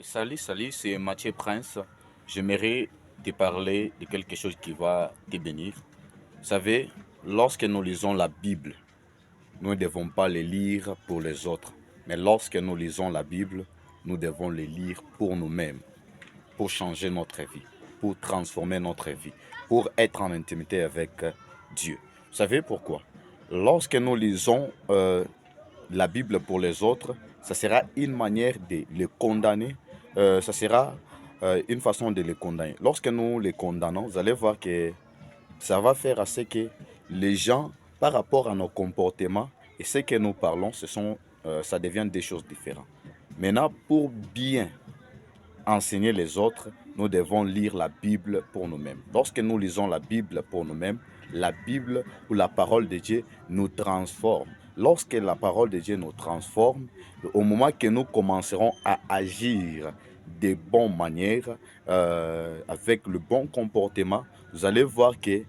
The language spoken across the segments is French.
Salut, c'est Mathieu Prince. J'aimerais te parler de quelque chose qui va te bénir. Vous savez, lorsque nous lisons la Bible, nous ne devons pas les lire pour les autres. Mais lorsque nous lisons la Bible, nous devons les lire pour nous-mêmes, pour changer notre vie, pour transformer notre vie, pour être en intimité avec Dieu. Vous savez pourquoi? Lorsque nous lisons la Bible pour les autres, ça sera une manière de les condamner, ça sera une façon de les condamner. Lorsque nous les condamnons, vous allez voir que ça va faire à ce que les gens, par rapport à nos comportements et ce que nous parlons, ça devient des choses différentes. Maintenant, pour bien enseigner les autres, nous devons lire la Bible pour nous-mêmes. Lorsque nous lisons la Bible pour nous-mêmes, la Bible ou la parole de Dieu nous transforme. Lorsque la parole de Dieu nous transforme, au moment que nous commencerons à agir de bonnes manières, avec le bon comportement, vous allez voir que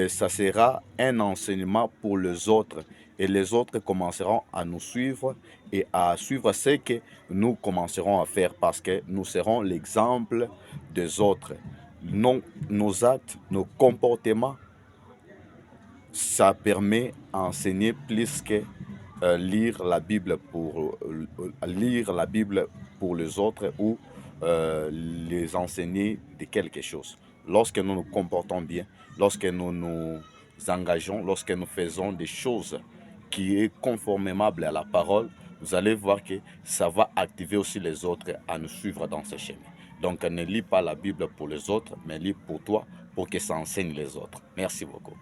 ça sera un enseignement pour les autres. Et les autres commenceront à nous suivre et à suivre ce que nous commencerons à faire parce que nous serons l'exemple des autres. Nos actes, nos comportements, ça permet d'enseigner plus que lire la Bible pour les autres ou les enseigner de quelque chose. Lorsque nous nous comportons bien, lorsque nous nous engageons, lorsque nous faisons des choses qui est conformément à la parole, vous allez voir que ça va activer aussi les autres à nous suivre dans ce chemin. Donc ne lis pas la Bible pour les autres, mais lis pour toi, pour que ça enseigne les autres. Merci beaucoup.